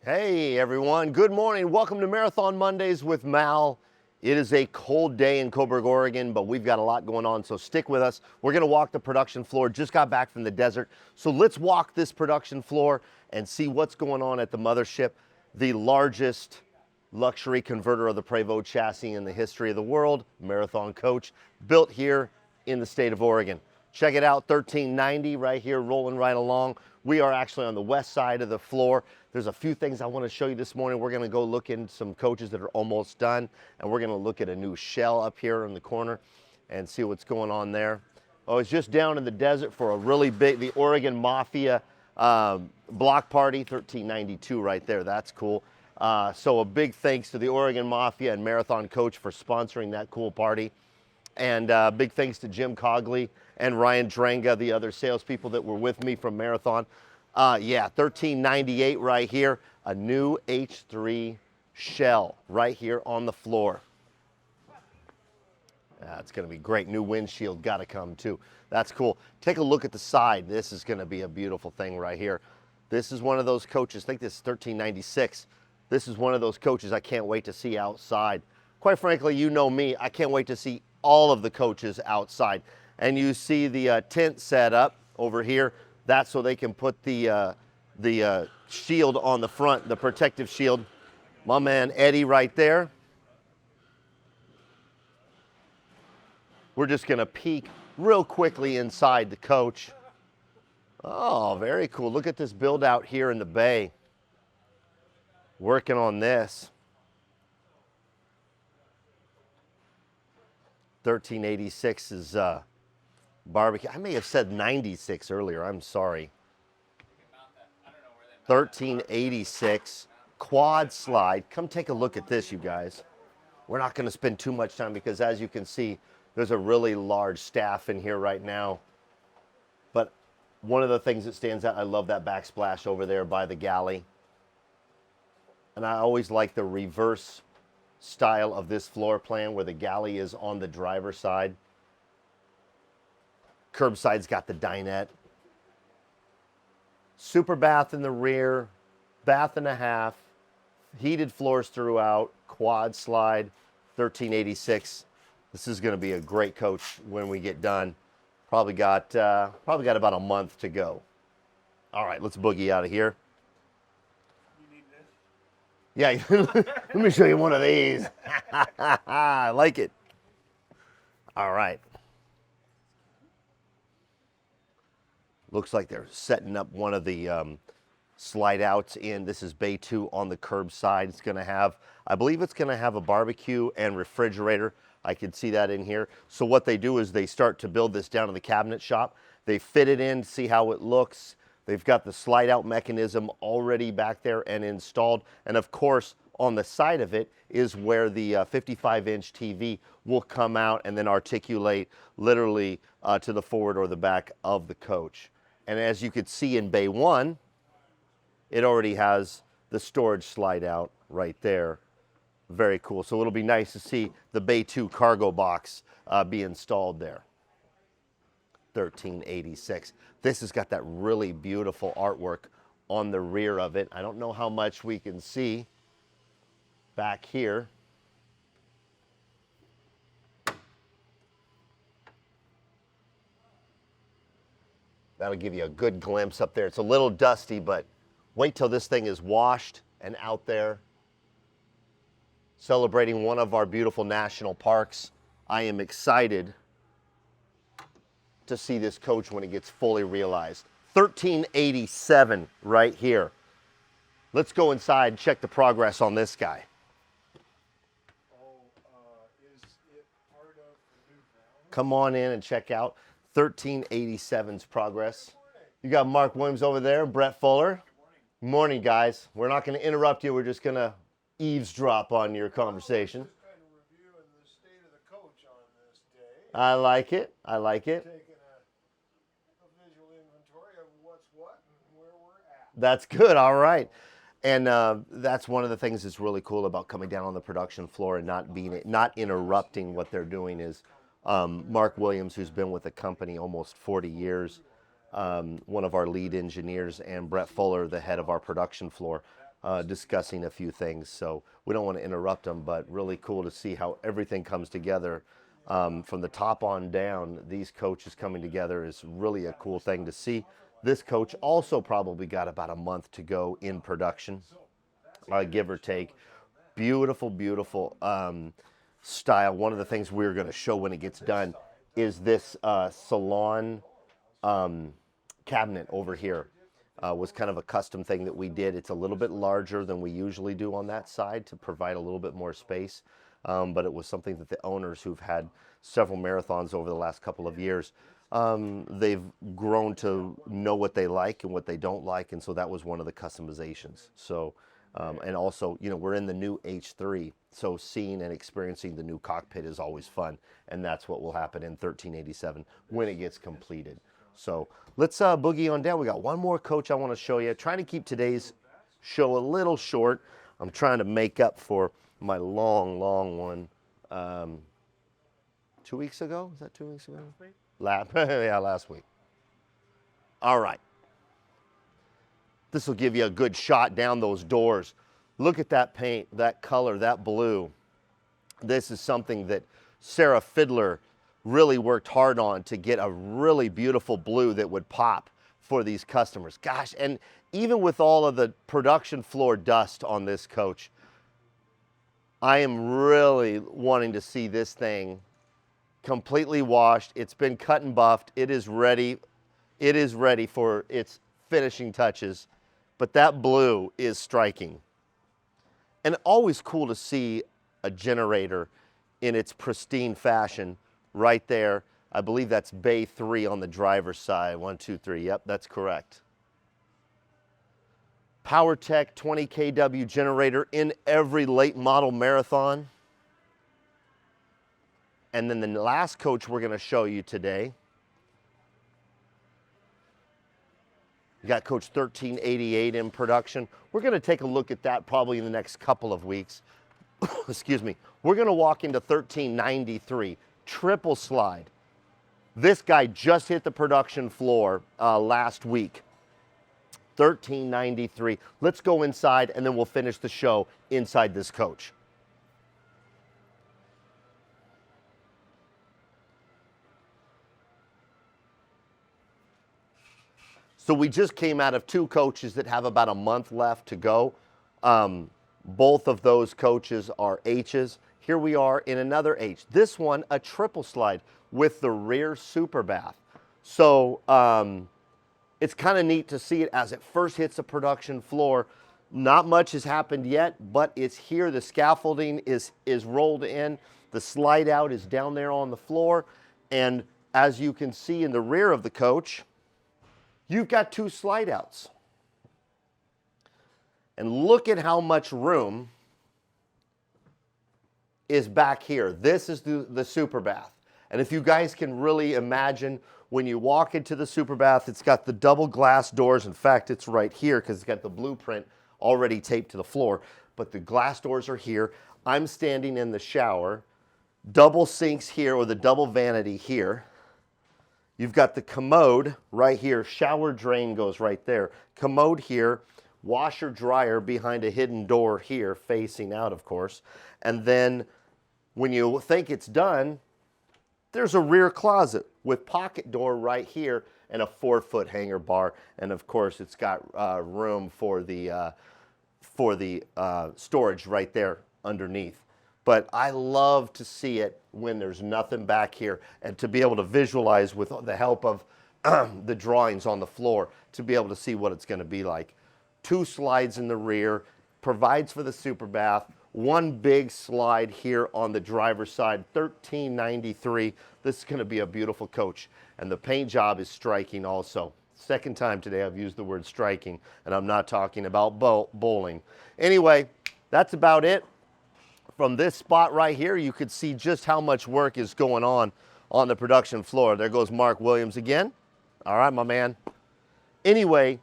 Hey everyone, good morning. Welcome to Marathon Mondays with Mal. It is a cold day in Coburg, Oregon, but we've got a lot going on, so stick with us. We're gonna walk the production floor. Just got back from the desert, so let's walk this production floor and see what's going on at the mothership, the largest luxury converter of the Prevost chassis in the history of the world, Marathon Coach, built here in the state of Oregon. Check it out, 1390 right here, rolling right along. We are actually on the west side of the floor. There's a few things I want to show you this morning. We're going to go look into some coaches that are almost done, and we're going to look at a new shell up here in the corner and see what's going on there. I was just down in the desert for a really big, the Oregon Mafia block party, 1392 right there. That's cool. So a big thanks to the Oregon Mafia and Marathon Coach for sponsoring that cool party. And big thanks to Jim Cogley and Ryan Drenga, the other salespeople that were with me from Marathon. Yeah, 1398 right here, a new H3 shell right here on the floor. That's gonna be great. New windshield gotta come too. That's cool. Take a look at the side. This is gonna be a beautiful thing right here. This is one of those coaches, I think this is 1396. This is one of those coaches I can't wait to see outside. Quite frankly, you know me, I can't wait to see all of the coaches outside. And you see the tent set up over here. That's so they can put the shield on the front, the protective shield. My man Eddie right there. We're just gonna peek real quickly inside the coach. Oh, very cool. Look at this build out here in the bay. Working on this. 1386 is barbecue. I may have said 96 earlier. I'm sorry. 1386 quad slide. Come take a look at this, you guys. We're not going to spend too much time because, as you can see, there's a really large staff in here right now. But one of the things that stands out, I love that backsplash over there by the galley. And I always like the reverse style of this floor plan where the galley is on the driver's side. Curbside's got the dinette. Super bath in the rear, bath and a half, heated floors throughout, quad slide, 1386. This is going to be a great coach when we get done. Probably got about a month to go. All right, let's boogie out of here. Yeah, let me show you one of these. I like it. All right. Looks like they're setting up one of the slide outs in. This is bay 2 on the curb side. It's going to have, I believe it's going to have a barbecue and refrigerator. I can see that in here. So what they do is they start to build this down in the cabinet shop. They fit it in, see how it looks. They've got the slide out mechanism already back there and installed. And of course, on the side of it is where the 55-inch TV will come out and then articulate literally to the forward or the back of the coach. And as you could see in bay 1, it already has the storage slide out right there. Very cool. So it'll be nice to see the bay 2 cargo box be installed there. 1386. This has got that really beautiful artwork on the rear of it. I don't know how much we can see back here. That'll give you a good glimpse up there. It's a little dusty, but wait till this thing is washed and out there. Celebrating one of our beautiful national parks. I am excited to see this coach when it gets fully realized. 1387 right here. Let's go inside and check the progress on this guy. Is it part of the new ground? Come on in and check out 1387's progress. You got Mark Williams over there, Brett Fuller. Good morning, guys. We're not going to interrupt you. We're just going to eavesdrop on your conversation. Just kind of reviewing the state of the coach on this day. I like it. I like it. Taking a visual inventory of what's what and where we're at. That's good. All right. And that's one of the things that's really cool about coming down on the production floor and not interrupting what they're doing is Mark Williams, who's been with the company almost 40 years, one of our lead engineers, and Brett Fuller, the head of our production floor. discussing a few things. So we don't want to interrupt them, but really cool to see how everything comes together. From the top on down, these coaches coming together is really a cool thing to see. This coach also probably got about a month to go in production, give or take. Beautiful, beautiful style. One of the things we're going to show when it gets done is this salon cabinet over here. Was kind of a custom thing that we did. It's a little bit larger than we usually do on that side to provide a little bit more space. But it was something that the owners, who've had several marathons over the last couple of years, they've grown to know what they like and what they don't like. And so that was one of the customizations. So, and also, you know, we're in the new H3. So seeing and experiencing the new cockpit is always fun. And that's what will happen in 1387 when it gets completed. So let's boogie on down. We got one more coach I want to show you. Trying to keep today's show a little short. I'm trying to make up for my long one. 2 weeks ago? Is that 2 weeks ago? Yeah, last week. All right. This will give you a good shot down those doors. Look at that paint, that color, that blue. This is something that Sarah Fiddler really worked hard on to get a really beautiful blue that would pop for these customers. Gosh, and even with all of the production floor dust on this coach, I am really wanting to see this thing completely washed. It's been cut and buffed. It is ready. It is ready for its finishing touches, but that blue is striking. And always cool to see a generator in its pristine fashion. Right there, I believe that's bay 3 on the driver's side. 1, 2, 3. Yep, that's correct. PowerTech 20 kW generator in every late model marathon. And then the last coach we're going to show you today, you got coach 1388 in production. We're going to take a look at that probably in the next couple of weeks. Excuse me. We're going to walk into 1393. Triple slide. This guy just hit the production floor last week. 1393. Let's go inside and then we'll finish the show inside this coach. So we just came out of 2 coaches that have about a month left to go. Both of those coaches are H's. Here we are in another H. This one, a triple slide with the rear super bath. So it's kind of neat to see it as it first hits the production floor. Not much has happened yet, but it's here. The scaffolding is rolled in. The slide out is down there on the floor. And as you can see in the rear of the coach, you've got 2 slide outs. And look at how much room is back here. This is the super bath. And if you guys can really imagine, when you walk into the super bath, it's got the double glass doors. In fact, it's right here because it's got the blueprint already taped to the floor. But the glass doors are here. I'm standing in the shower. Double sinks here, or the double vanity here. You've got the commode right here. Shower drain goes right there. Commode here. Washer dryer behind a hidden door here, facing out, of course. And then when you think it's done, there's a rear closet with pocket door right here and a 4-foot hanger bar. And of course, it's got room for the storage right there underneath. But I love to see it when there's nothing back here, and to be able to visualize with the help of the drawings on the floor, to be able to see what it's going to be like. 2 slides in the rear, provides for the super bath. 1 big slide here on the driver's side, 1393. This is going to be a beautiful coach. And the paint job is striking also. Second time today I've used the word striking, and I'm not talking about bowling. Anyway, that's about it. From this spot right here, you could see just how much work is going on the production floor. There goes Mark Williams again. All right, my man. Anyway,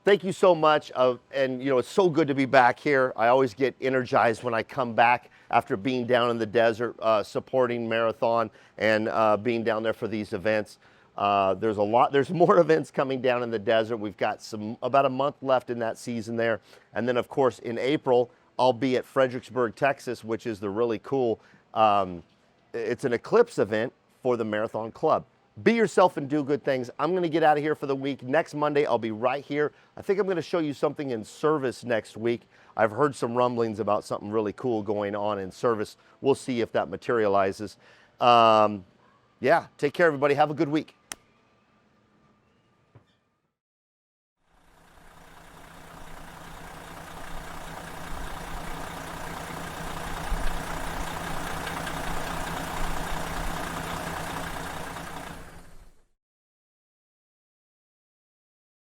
thank you so much. And you know, it's so good to be back here. I always get energized when I come back after being down in the desert, supporting Marathon and being down there for these events. There's more events coming down in the desert. We've got about a month left in that season there. And then of course in April, I'll be at Fredericksburg, Texas, which is the really cool, it's an eclipse event for the Marathon Club. Be yourself and do good things. I'm going to get out of here for the week. Next Monday, I'll be right here. I think I'm going to show you something in service next week. I've heard some rumblings about something really cool going on in service. We'll see if that materializes. Yeah, take care, everybody. Have a good week.